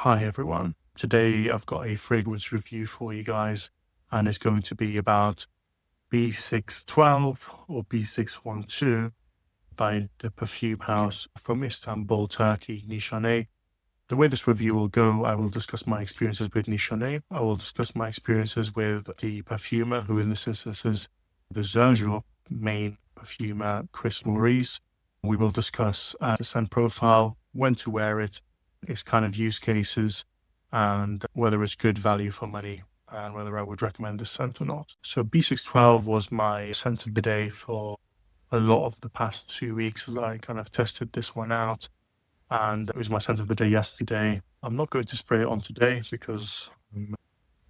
Hi everyone. Today I've got a fragrance review for you guys, and it's going to be about B612 or B612 by the perfume house from Istanbul, Turkey, Nishane. The way this review will go, I will discuss my experiences with Nishane. I will discuss my experiences with the perfumer, who in this instance is the Bizzare main perfumer, Maurice. We will discuss the scent profile, when to wear it, its kind of use cases, and whether it's good value for money and whether I would recommend this scent or not. So B612 was my scent of the day for a lot of the past 2 weeks as I kind of tested this one out. And it was my scent of the day yesterday. I'm not going to spray it on today because I'm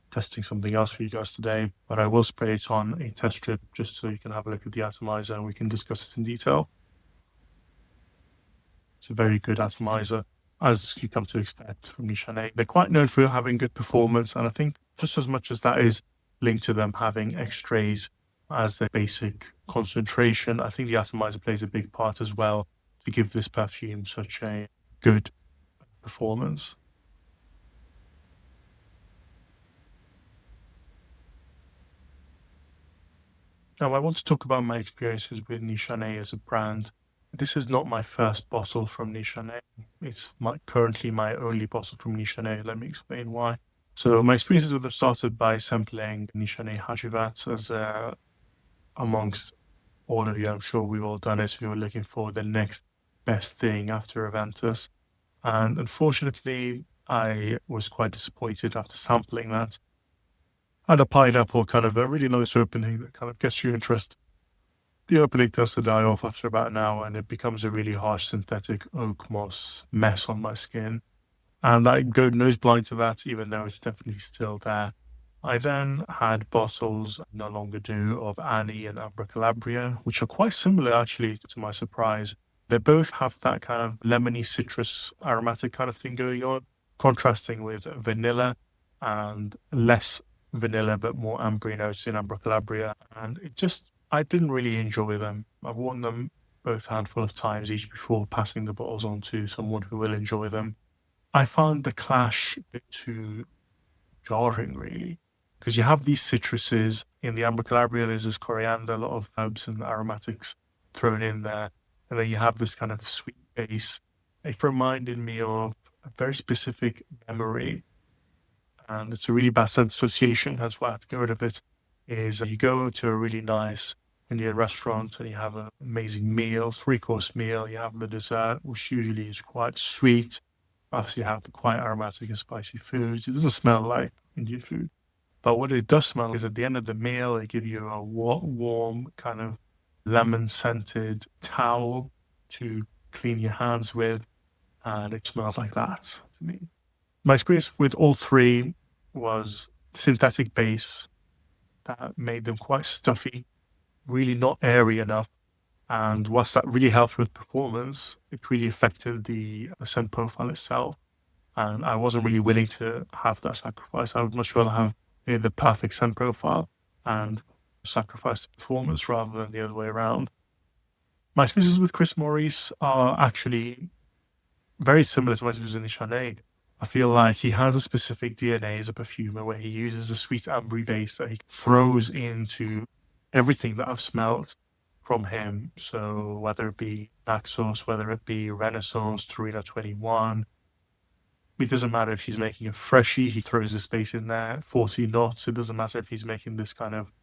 testing something else for you guys today, but I will spray it on a test strip just so you can have a look at the atomizer and we can discuss it in detail. It's a very good atomizer, as you come to expect from Nishane. They're quite known for having good performance, and I think just as much as that is linked to them having extrays as their basic concentration, I think the atomizer plays a big part as well to give this perfume such a good performance. Now, I want to talk about my experiences with Nishane as a brand. This is not my first bottle from Nishane. It's currently my only bottle from Nishane. Let me explain why. So my experiences with them started by sampling Nishane Hajivat as amongst all of you. I'm sure we've all done it. We were looking for the next best thing after Aventus. And unfortunately, I was quite disappointed after sampling that. And a pineapple, kind of a really nice opening that kind of gets you interested. The opening tends to die off after about an hour, and it becomes a really harsh synthetic oak moss mess on my skin. And I go nose blind to that, even though it's definitely still there. I then had bottles, I no longer do, of Annie and Ambra Calabria, which are quite similar, actually, to my surprise. They both have that kind of lemony citrus aromatic kind of thing going on, contrasting with vanilla and less vanilla, but more ambery notes in Ambra Calabria. And I didn't really enjoy them. I've worn them both a handful of times each before passing the bottles on to someone who will enjoy them. I found the clash a bit too jarring, really, because you have these citruses. In the Ambra Calabria, there's this coriander, a lot of herbs and aromatics thrown in there, and then you have this kind of sweet base. It reminded me of a very specific memory, and it's a really bad sense association. That's why I had to get rid of it. Is you go to a really nice Indian restaurant and you have an amazing meal, 3-course meal. You have the dessert, which usually is quite sweet. Obviously, you have the quite aromatic and spicy foods. It doesn't smell like Indian food. But what it does smell is at the end of the meal, they give you a warm kind of lemon-scented towel to clean your hands with. And it smells like that to me. My experience with all three was synthetic base that made them quite stuffy, really not airy enough. And whilst that really helped with performance, it really affected the scent profile itself. And I wasn't really willing to have that sacrifice. I would much rather have the perfect scent profile and sacrifice the performance rather than the other way around. My experiences with Maurice are actually very similar to my experiences in Nishane. I feel like he has a specific DNA as a perfumer where he uses a sweet ambery base that he throws into everything that I've smelled from him. So whether it be Naxos, whether it be Renaissance, Torino 21, it doesn't matter if he's making a freshie, he throws this base in there, 40 knots. It doesn't matter if he's making this kind of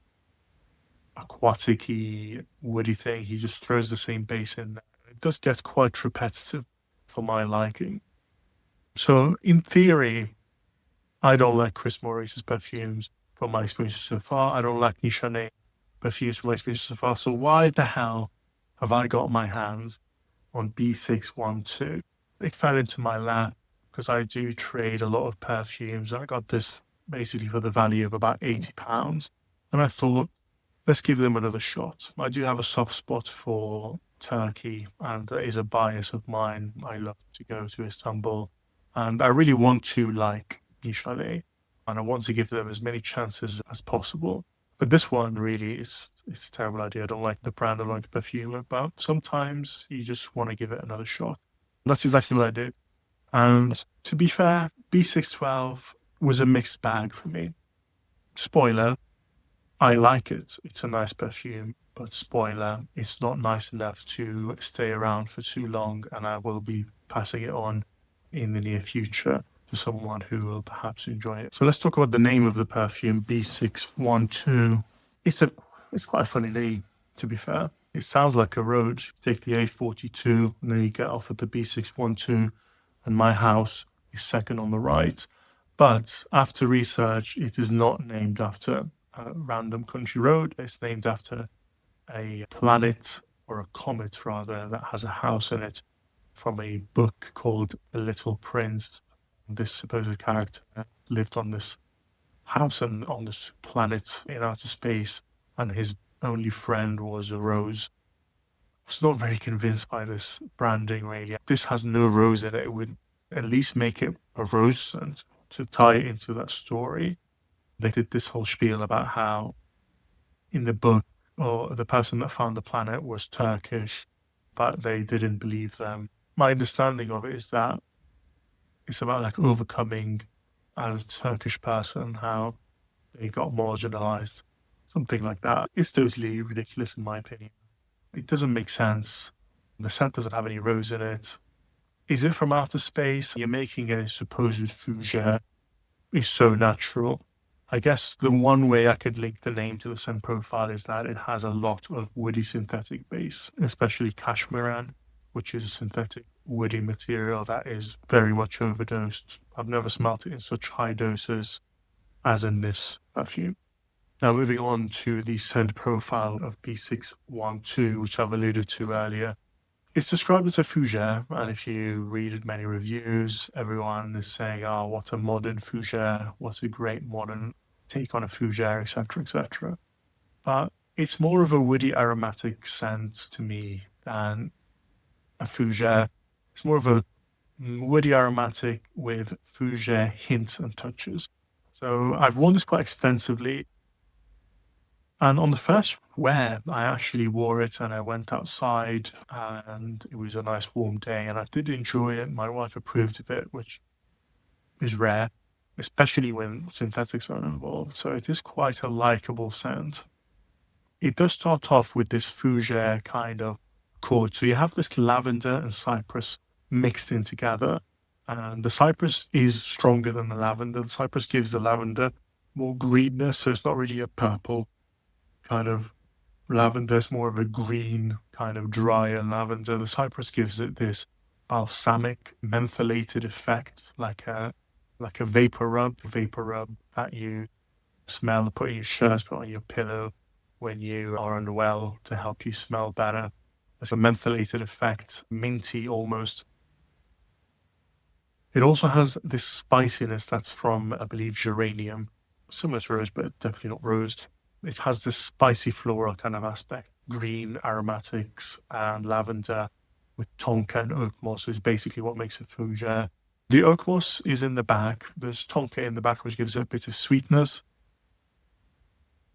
aquatic-y, woody thing, he just throws the same base in there. It does get quite repetitive for my liking. So in theory, I don't like Maurice's perfumes from my experiences so far. I don't like Nishane perfumes from my experiences so far. So why the hell have I got my hands on B612? It fell into my lap because I do trade a lot of perfumes. I got this basically for the value of about £80. And I thought, let's give them another shot. I do have a soft spot for Turkey, and that is a bias of mine. I love to go to Istanbul. And I really want to like Nishane, and I want to give them as many chances as possible. But this one really it's a terrible idea. I don't like the brand, I don't like the perfume, but sometimes you just want to give it another shot. That's exactly what I did. And To be fair, B612 was a mixed bag for me. Spoiler, I like it. It's a nice perfume, but spoiler, it's not nice enough to stay around for too long, and I will be passing it on in the near future to someone who will perhaps enjoy it. So let's talk about the name of the perfume, B612. It's quite a funny name, to be fair. It sounds like a road. You take the A42, and then you get off at the B612, and my house is second on the right. But after research, it is not named after a random country road. It's named after a planet, or a comet rather, that has a house in it from a book called The Little Prince. This supposed character lived on this house and on this planet in outer space, and his only friend was a rose. I was not very convinced by this branding, really. This has no rose in it. It would at least make it a rose scent to tie it into that story. They did this whole spiel about how in the book, or the person that found the planet was Turkish, but they didn't believe them. My understanding of it is that it's about like overcoming as a Turkish person, how they got marginalized, something like that. It's totally ridiculous in my opinion. It doesn't make sense. The scent doesn't have any rose in it. Is it from outer space? You're making a supposed fougere. It's so natural. I guess the one way I could link the name to the scent profile is that it has a lot of woody synthetic base, especially cashmeran, which is a synthetic woody material that is very much overdosed. I've never smelt it in such high doses as in this perfume. Now, moving on to the scent profile of B612, which I've alluded to earlier. It's described as a fougere, and if you read many reviews, everyone is saying, oh, what a modern fougere, what a great modern take on a fougere, etc., etc. But it's more of a woody aromatic scent to me than a fougere. It's more of a woody aromatic with fougere hints and touches. So I've worn this quite extensively. And on the first wear, I actually wore it and I went outside and it was a nice warm day and I did enjoy it. My wife approved of it, which is rare, especially when synthetics are involved. So it is quite a likable scent. It does start off with this fougere kind of chord. So you have this lavender and cypress mixed in together. And the cypress is stronger than the lavender. The cypress gives the lavender more greenness, so it's not really a purple kind of lavender. It's more of a green kind of drier lavender. The cypress gives it this balsamic, mentholated effect, like a vapor rub that you smell, put in your shirt, put on your pillow when you are unwell to help you smell better. It's a mentholated effect, minty almost. It also has this spiciness that's from, I believe, geranium, similar to rose, but definitely not rose. It has this spicy floral kind of aspect, green aromatics and lavender with tonka and oak moss is basically what makes it fougere. The oak moss is in the back. There's tonka in the back, which gives it a bit of sweetness.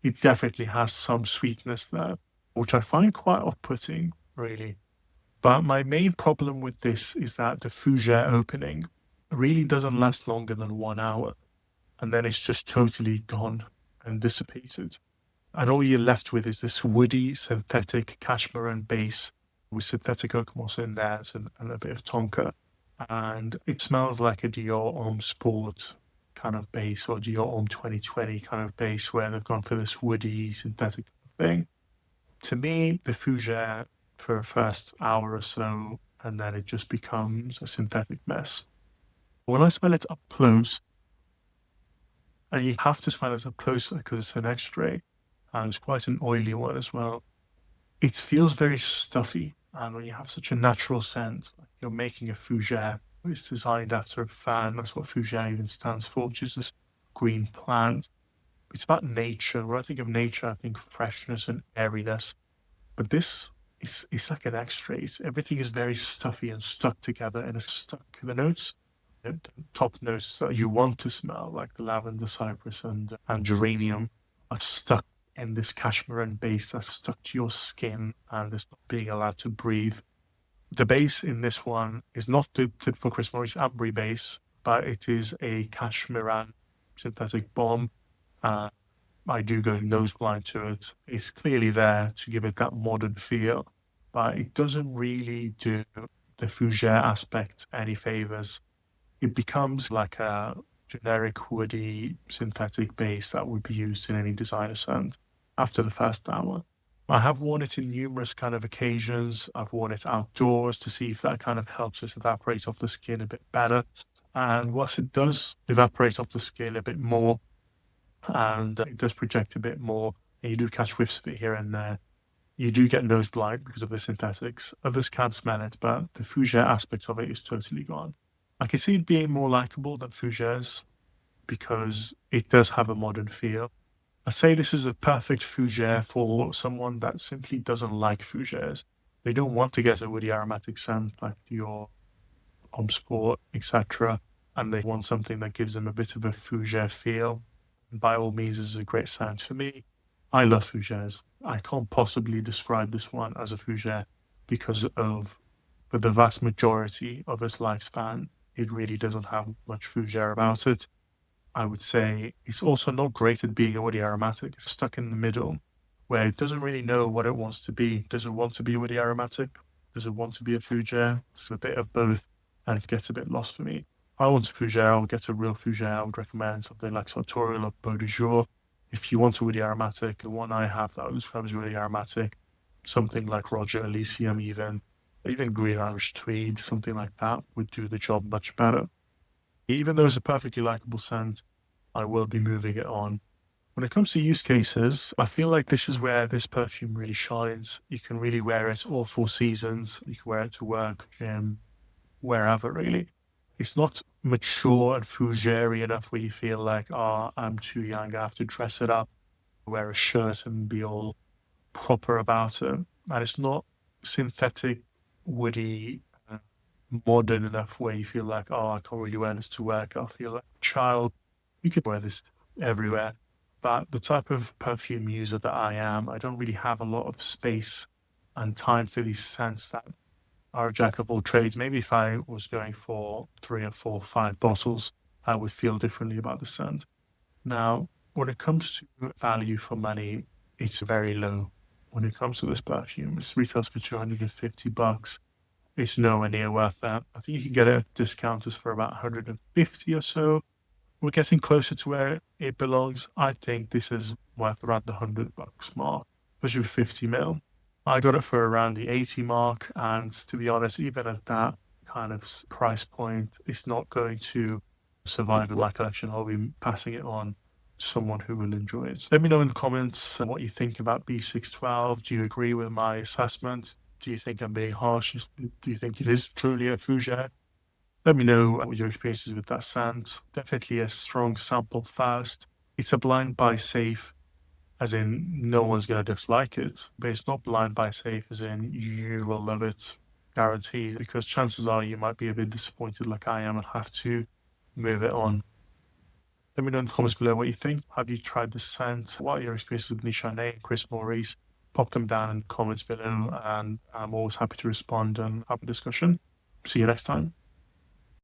It definitely has some sweetness there, which I find quite off-putting, really. But my main problem with this is that the fougere opening really doesn't last longer than 1 hour, and then it's just totally gone and dissipated. And all you're left with is this woody synthetic cashmeran base with synthetic oak moss in there and a bit of tonka. And it smells like a Dior Homme Sport kind of base, or Dior Homme 2020 kind of base, where they've gone for this woody synthetic thing. To me, the fougere for a first hour or so, and then it just becomes a synthetic mess. When I smell it up close, and you have to smell it up close because it's an X-ray, and it's quite an oily one as well, it feels very stuffy. And when you have such a natural scent, like you're making a fougere, it's designed after a fan. That's what fougere even stands for, which is this green plant. It's about nature. When I think of nature, I think freshness and airiness. But this it's like an X-ray. Everything is very stuffy and stuck together, and it's stuck. The notes, the top notes that you want to smell, like the lavender, cypress, and geranium, are stuck in this cashmeran base that's stuck to your skin and is not being allowed to breathe. The base in this one is not the typical Chris Maurice Ambery base. but it is a cashmeran synthetic bomb. I do go nose blind to it. It's clearly there to give it that modern feel, but it doesn't really do the Fougere aspect any favors. It becomes like a generic woody synthetic base that would be used in any designer scent after the first hour. I have worn it in numerous kind of occasions. I've worn it outdoors to see if that kind of helps it evaporate off the skin a bit better. And whilst it does evaporate off the skin a bit more, and it does project a bit more, and you do catch whiffs of it here and there, you do get nose blind because of the synthetics. Others can't smell it, but the Fougere aspect of it is totally gone. I can see it being more likable than Fougere's because it does have a modern feel. I'd say this is a perfect Fougere for someone that simply doesn't like Fougere's. They don't want to get a woody aromatic scent like your Home Sport, etc. And they want something that gives them a bit of a Fougere feel. And by all means, this is a great scent. For me, I love Fougere's. I can't possibly describe this one as a Fougere because of for the vast majority of its lifespan, it really doesn't have much Fougere about it. I would say it's also not great at being a woody aromatic. It's stuck in the middle where it doesn't really know what it wants to be. Does it want to be woody aromatic? Does it want to be a Fougere? It's a bit of both, and it gets a bit lost for me. If I want a Fougere, I'll get a real Fougere. I would recommend something like Sartorial or Beau de Jour. If you want a woody aromatic, the one I have that describes woody aromatic, something like Roger Elysium even Green Irish Tweed, something like that would do the job much better. Even though it's a perfectly likable scent, I will be moving it on. When it comes to use cases, I feel like this is where this perfume really shines. You can really wear it all 4 seasons. You can wear it to work, gym, wherever really. It's not mature and Fougere enough where you feel like, oh, I'm too young, I have to dress it up, wear a shirt and be all proper about it. And it's not synthetic, woody, modern enough where you feel like, oh, I can't really wear this to work. I feel like a child. You could wear this everywhere. But the type of perfume user that I am, I don't really have a lot of space and time for these scents that are a jack of all trades. Maybe if I was going for 3 or 4 or 5 bottles, I would feel differently about the scent. Now, when it comes to value for money, it's very low. When it comes to this perfume, it retails for $250. It's nowhere near worth that. I think you can get a discount for about 150 or so. We're getting closer to where it belongs. I think this is worth around the $100 mark, especially with 50 ml. I got it for around the 80 mark, and to be honest, even at that kind of price point, it's not going to survive in my collection. I'll be passing it on to someone who will enjoy it. Let me know in the comments what you think about B612. Do you agree with my assessment? Do you think I'm being harsh? Do you think it is truly a Fougere? Let me know what your experiences with that scent. Definitely a strong sample first. It's a blind buy safe, as in no one's going to dislike it, but it's not blind buy safe as in you will love it, guaranteed, because chances are you might be a bit disappointed like I am and have to move it on. Let me know in the comments below what you think. Have you tried this scent? What are your experiences with Nishane and Chris Maurice? Pop them down in the comments below, and I'm always happy to respond and have a discussion. See you next time.